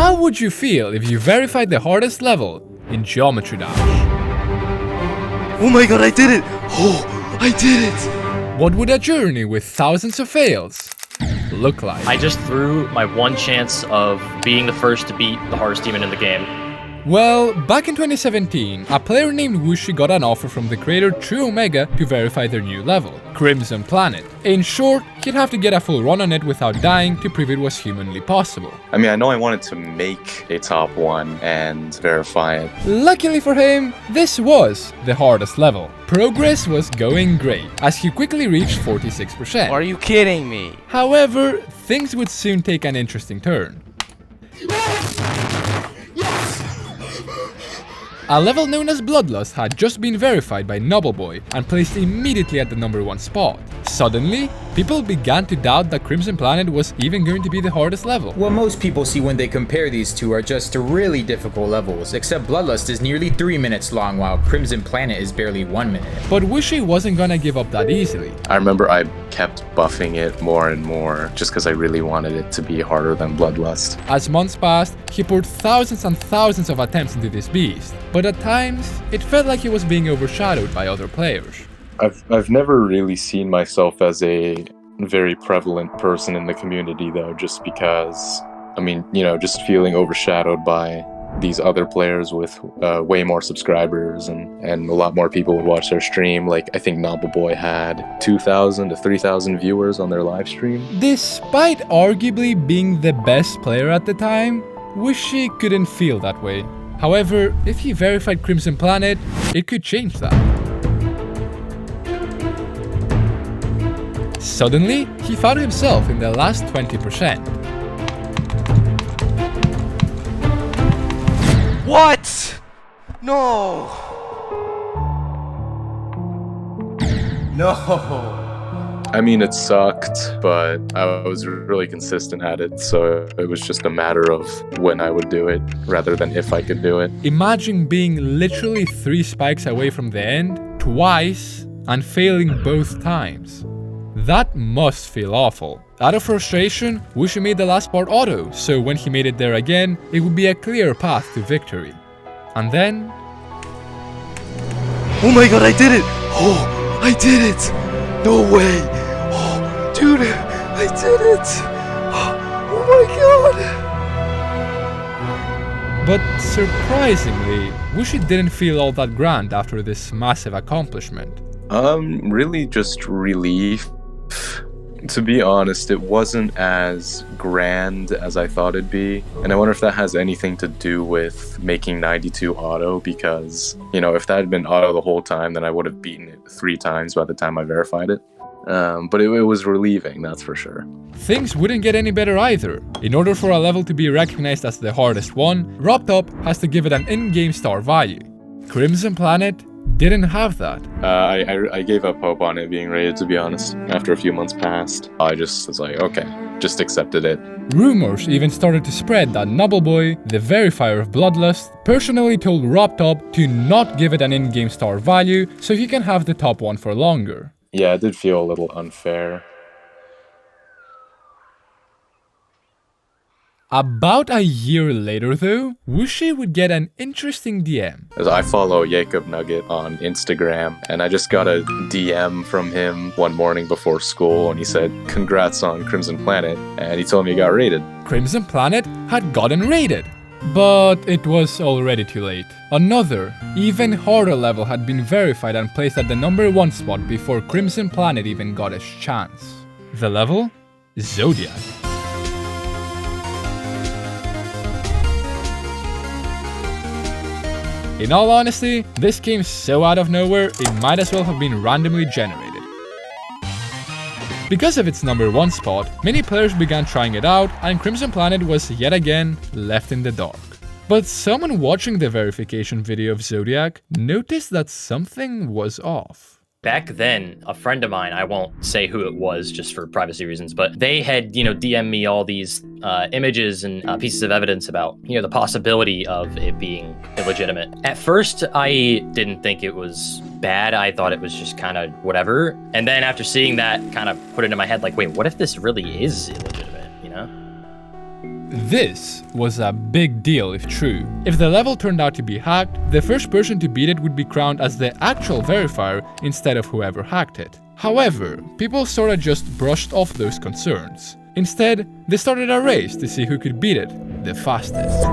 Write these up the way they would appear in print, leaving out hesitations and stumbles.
How would you feel if you verified the hardest level in Geometry Dash? Oh my god, I did it! Oh, I did it! What would a journey with thousands of fails look like? I just threw my one chance of being the first to beat the hardest demon in the game. Well, back in 2017, a player named Wooshi got an offer from the creator True Omega to verify their new level, Crimson Planet. In short, he'd have to get a full run on it without dying to prove it was humanly possible. I mean, I know I wanted to make a top 1 and verify it. Luckily for him, this was the hardest level. Progress was going great, as he quickly reached 46%. Are you kidding me? However, things would soon take an interesting turn. A level known as Bloodlust had just been verified by Knobbelboy and placed immediately at the #1 spot. Suddenly, people began to doubt that Crimson Planet was even going to be the hardest level. What most people see when they compare these two are just really difficult levels, except Bloodlust is nearly 3 minutes long while Crimson Planet is barely 1 minute. But Wooshi wasn't gonna give up that easily. I remember I kept buffing it more and more just because I really wanted it to be harder than Bloodlust. As months passed, he poured thousands and thousands of attempts into this beast, but at times, it felt like he was being overshadowed by other players. I've never really seen myself as a very prevalent person in the community though, just because, I mean, you know, just feeling overshadowed by these other players with way more subscribers and a lot more people would watch their stream. Like, I think Knobbelboy had 2,000 to 3,000 viewers on their live stream. Despite arguably being the best player at the time, Wooshi couldn't feel that way. However, if he verified Crimson Planet, it could change that. Suddenly, he found himself in the last 20%. What? No. No. I mean, it sucked, but I was really consistent at it, so it was just a matter of when I would do it, rather than if I could do it. Imagine being literally 3 spikes away from the end, twice, and failing both times. That must feel awful. Out of frustration, Wooshi made the last part auto, so when he made it there again, it would be a clear path to victory. And then... Oh my god, I did it! Oh, I did it! No way! Oh, dude, I did it! Oh my god! But surprisingly, Wooshi didn't feel all that grand after this massive accomplishment. Really just relief. To be honest, it wasn't as grand as I thought it'd be, and I wonder if that has anything to do with making 92 auto, because, you know, if that had been auto the whole time, then I would have beaten it 3 times by the time I verified it. But it was relieving, that's for sure. Things wouldn't get any better either. In order for a level to be recognized as the hardest one, RobTop has to give it an in-game star value. Crimson Planet didn't have that. I gave up hope on it being rated, to be honest. After a few months passed, I just was like, okay, just accepted it. Rumors even started to spread that Knobbelboy, the verifier of Bloodlust, personally told RobTop to not give it an in-game star value so he can have the top one for longer. Yeah, it did feel a little unfair. About a year later though, Wooshi would get an interesting DM. I follow Jacob Nugget on Instagram, and I just got a DM from him one morning before school, and he said, "Congrats on Crimson Planet," and he told me he got rated. Crimson Planet had gotten rated, but it was already too late. Another, even harder level had been verified and placed at the #1 spot before Crimson Planet even got a chance. The level? Zodiac. In all honesty, this came so out of nowhere, it might as well have been randomly generated. Because of its #1 spot, many players began trying it out, and Crimson Planet was yet again left in the dark. But someone watching the verification video of Zodiac noticed that something was off. Back then, a friend of mine, I won't say who it was just for privacy reasons, but they had, DM'd me all these images and pieces of evidence about, the possibility of it being illegitimate. At first, I didn't think it was bad. I thought it was just kind of whatever. And then after seeing that, kind of put it in my head, like, wait, what if this really is illegitimate, This was a big deal if true. If the level turned out to be hacked, the first person to beat it would be crowned as the actual verifier instead of whoever hacked it. However, people sorta just brushed off those concerns. Instead, they started a race to see who could beat it the fastest.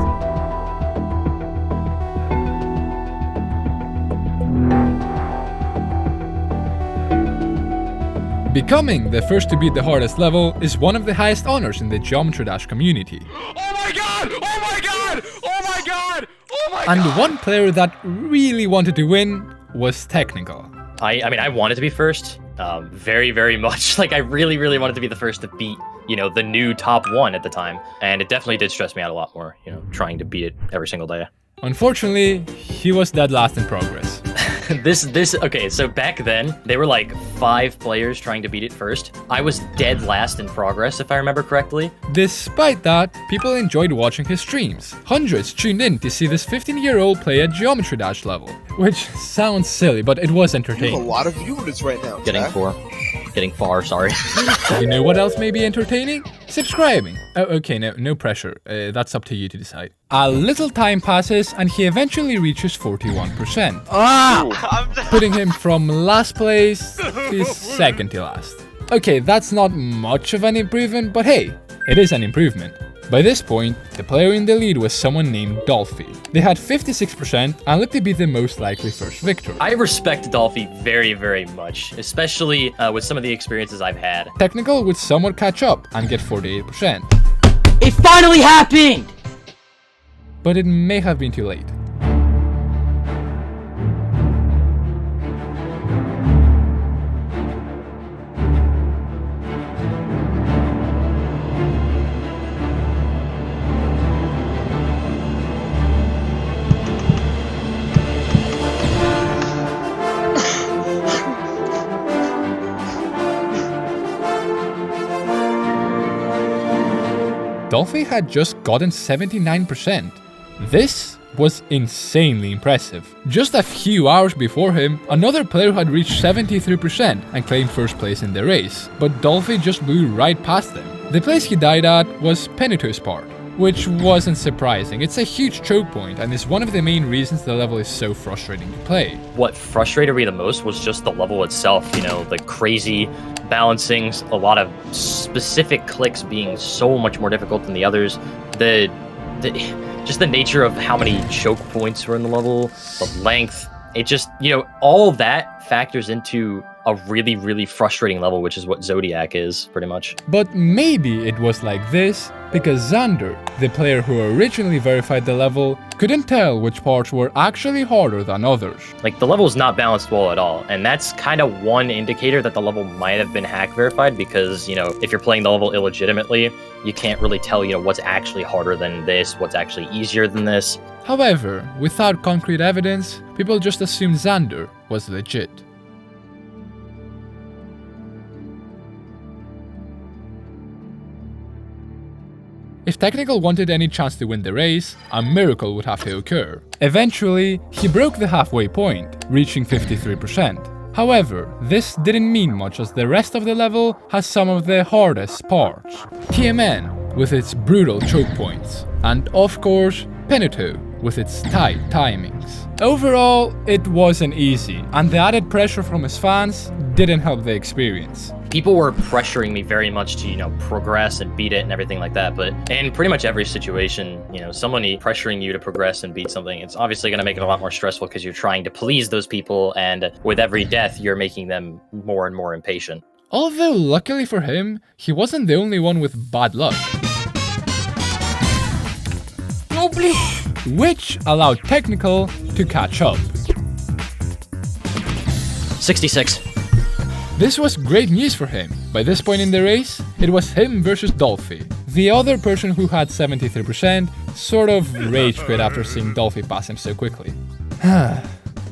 Becoming the first to beat the hardest level is one of the highest honors in the Geometry Dash community. Oh my god! Oh my god! Oh my god! Oh my god! And one player that really wanted to win was Technical. I mean, I wanted to be first, very, very much. Like, I really, really wanted to be the first to beat, the new top 1 at the time. And it definitely did stress me out a lot more, trying to beat it every single day. Unfortunately, he was dead last in progress. Okay, so back then, there were like 5 players trying to beat it first. I was dead last in progress, if I remember correctly. Despite that, people enjoyed watching his streams. Hundreds tuned in to see this 15-year-old play a Geometry Dash level. Which sounds silly, but it was You have a entertaining. lot of viewers right now. Getting far, sorry. You know what else may be entertaining? Subscribing. Oh, okay, no pressure. That's up to you to decide. A little time passes and he eventually reaches 41%. Putting him from last place to second to last. Okay, that's not much of an improvement, but hey, it is an improvement. By this point, the player in the lead was someone named Dolphy. They had 56% and looked to be the most likely first victor. I respect Dolphy very, very much, especially with some of the experiences I've had. Technical would somewhat catch up and get 48%. It finally happened! But it may have been too late. Dolphy had just gotten 79%. This was insanely impressive. Just a few hours before him, another player had reached 73% and claimed first place in the race, but Dolphy just blew right past them. The place he died at was Penito's part, which wasn't surprising. It's a huge choke point and is one of the main reasons the level is so frustrating to play. What frustrated me the most was just the level itself, the crazy balancings, a lot of specific clicks being so much more difficult than the others, just the nature of how many choke points were in the level, the length, it just, all of that factors into a really, really frustrating level, which is what Zodiac is, pretty much. But maybe it was like this because Xander, the player who originally verified the level, couldn't tell which parts were actually harder than others. Like, the level is not balanced well at all, and that's kind of one indicator that the level might have been hack verified because, if you're playing the level illegitimately, you can't really tell, what's actually harder than this, what's actually easier than this. However, without concrete evidence, people just assumed Xander was legit. If Technical wanted any chance to win the race, a miracle would have to occur. Eventually, he broke the halfway point, reaching 53%. However, this didn't mean much as the rest of the level has some of the hardest parts. TMN with its brutal choke points, and of course, Penito with its tight timings. Overall, it wasn't easy, and the added pressure from his fans didn't help the experience. People were pressuring me very much to, progress and beat it and everything like that, but in pretty much every situation, someone pressuring you to progress and beat something, it's obviously going to make it a lot more stressful because you're trying to please those people, and with every death, you're making them more and more impatient. Although, luckily for him, he wasn't the only one with bad luck. No, please! Which allowed Technical to catch up. 66. This was great news for him. By this point in the race, it was him versus Dolphy. The other person who had 73% sort of rage quit after seeing Dolphy pass him so quickly.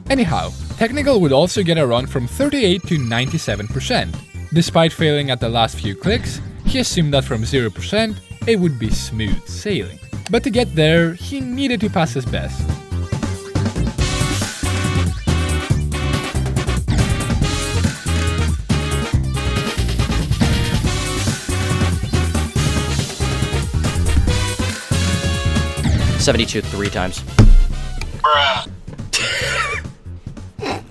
Anyhow, Technical would also get a run from 38 to 97%. Despite failing at the last few clicks, he assumed that from 0%, it would be smooth sailing. But to get there, he needed to pass his best. 72 3 times.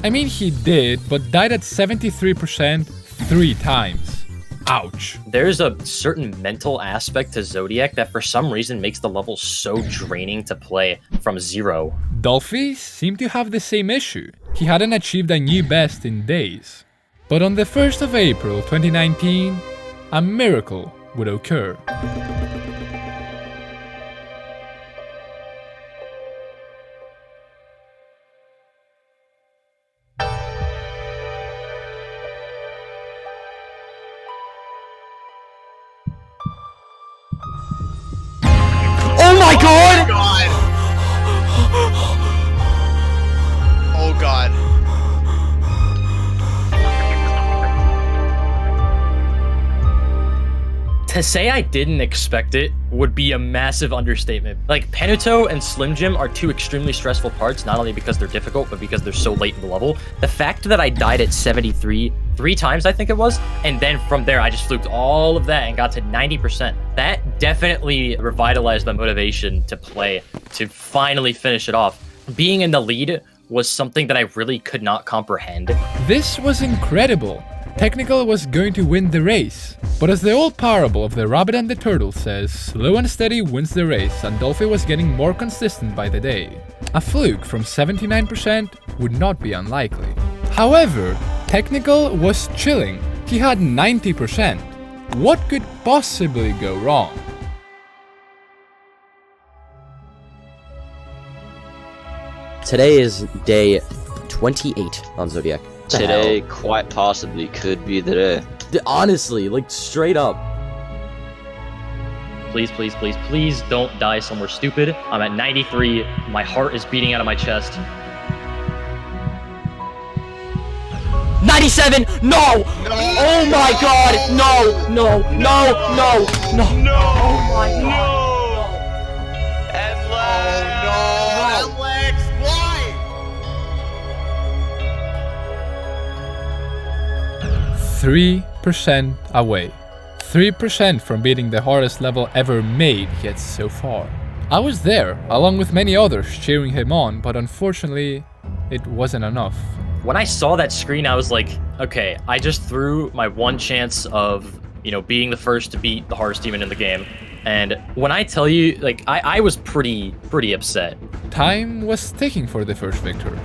I mean, he did, but died at 73% 3 times. Ouch. There's a certain mental aspect to Zodiac that for some reason makes the level so draining to play from 0. Dolphy seemed to have the same issue. He hadn't achieved a new best in days. But on the 1st of April 2019, a miracle would occur. Oh my god! Oh god. To say I didn't expect it would be a massive understatement. Like, Panuto and Slim Jim are two extremely stressful parts, not only because they're difficult, but because they're so late in the level. The fact that I died at 73 3 times, I think it was, and then from there I just fluked all of that and got to 90%. That definitely revitalized my motivation to play, to finally finish it off. Being in the lead was something that I really could not comprehend. This was incredible. Technical was going to win the race, but as the old parable of the rabbit and the turtle says, slow and steady wins the race, and Dolphy was getting more consistent by the day. A fluke from 79% would not be unlikely. However, Technical was chilling. He had 90%. What could possibly go wrong? Today is day 28 on Zodiac. Today quite possibly could be the day. Honestly, like straight up. Please, please, please, please don't die somewhere stupid. I'm at 93. My heart is beating out of my chest. 97! No! Oh my god! No! No! No! No! No! No! Oh my god! Oh no! Alex, why? 3% away. 3% from beating the hardest level ever made yet so far. I was there, along with many others cheering him on, but unfortunately, it wasn't enough. When I saw that screen, I was like, okay, I just threw my one chance of, being the first to beat the hardest demon in the game. And when I tell you, like, I was pretty upset. Time was ticking for the first victor.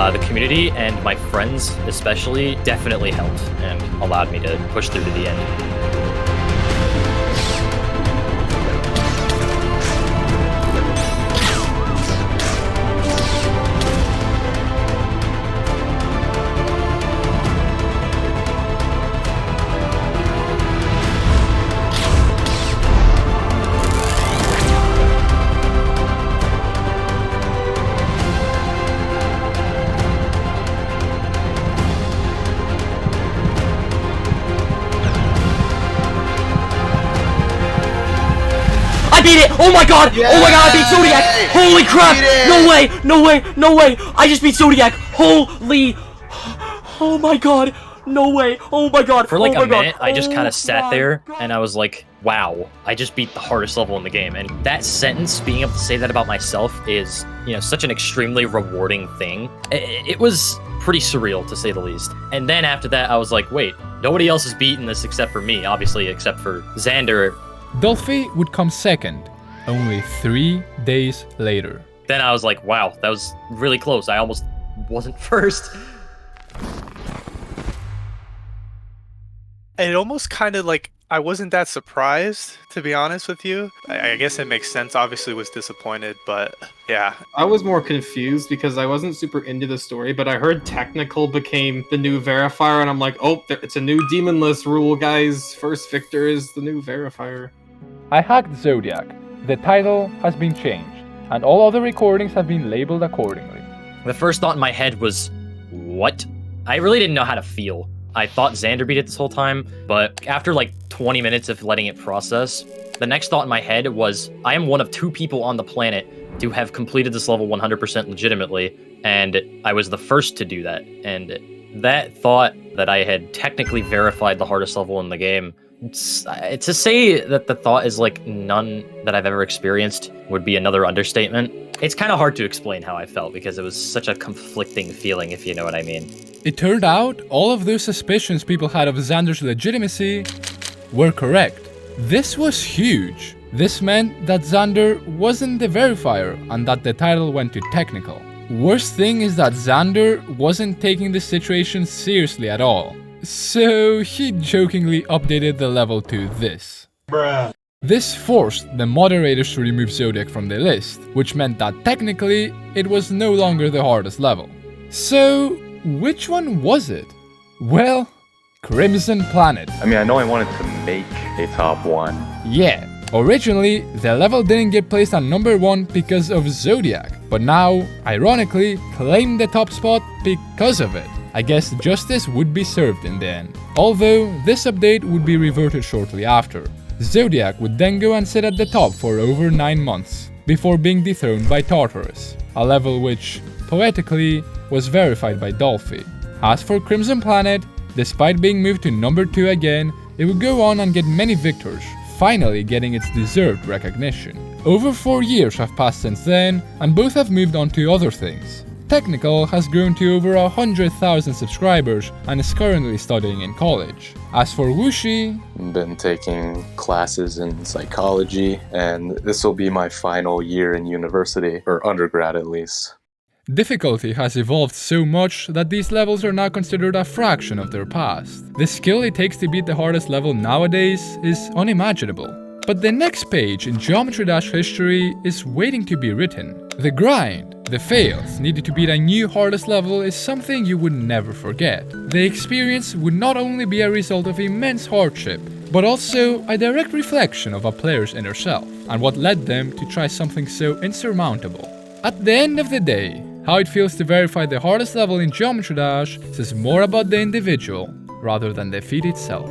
The community and my friends especially definitely helped and allowed me to push through to the end. I beat it! Oh my god! Yay! Oh my god, I beat Zodiac! Holy crap! Beat it! No way! No way! No way! I just beat Zodiac! Holy! Oh my god! No way! Oh my god! For like oh a my god. minute, I just kind Oh of sat my there god. and I was like, wow, I just beat the hardest level in the game. And that sentence, being able to say that about myself is, such an extremely rewarding thing. It was pretty surreal, to say the least. And then after that, I was like, wait, nobody else has beaten this except for me, obviously, except for Xander. Dolphy would come second, only 3 days later. Then I was like, wow, that was really close. I almost wasn't first. It almost kind of like, I wasn't that surprised, to be honest with you. I guess it makes sense. Obviously was disappointed, but yeah. I was more confused because I wasn't super into the story, but I heard technical became the new verifier, and I'm like, oh, it's a new Demonlist rule, guys. First victor is the new verifier. I hacked Zodiac. The title has been changed, and all other recordings have been labeled accordingly. The first thought in my head was, what? I really didn't know how to feel. I thought Xander beat it this whole time, but after like 20 minutes of letting it process, the next thought in my head was, I am one of 2 people on the planet to have completed this level 100% legitimately, and I was the first to do that. And that thought that I had technically verified the hardest level in the game, to say that the thought is like none that I've ever experienced would be another understatement. It's kind of hard to explain how I felt because it was such a conflicting feeling, if you know what I mean. It turned out all of those suspicions people had of Xander's legitimacy were correct. This was huge. This meant that Xander wasn't the verifier and that the title went to technical. Worst thing is that Xander wasn't taking the situation seriously at all. So he jokingly updated the level to this. Bruh. This forced the moderators to remove Zodiac from the list, which meant that technically it was no longer the hardest level. So, which one was it? Well, Crimson Planet. I mean, I know I wanted to make a top 1. Yeah, originally the level didn't get placed at number 1 because of Zodiac, but now, ironically, claimed the top spot because of it. I guess justice would be served in the end. Although, this update would be reverted shortly after. Zodiac would then go and sit at the top for over 9 months, before being dethroned by Tartarus, a level which, poetically, was verified by Dolphy. As for Crimson Planet, despite being moved to number 2 again, it would go on and get many victors, finally getting its deserved recognition. Over 4 years have passed since then, and both have moved on to other things. Technical has grown to over 100,000 subscribers and is currently studying in college. As for Wooshi, been taking classes in psychology, and this will be my final year in university, or undergrad at least. difficulty has evolved so much that these levels are now considered a fraction of their past. The skill it takes to beat the hardest level nowadays is unimaginable. But the next page in Geometry Dash history is waiting to be written. The grind, the fails needed to beat a new hardest level is something you would never forget. The experience would not only be a result of immense hardship, but also a direct reflection of a player's inner self, and what led them to try something so insurmountable. At the end of the day, how it feels to verify the hardest level in Geometry Dash says more about the individual rather than the feat itself.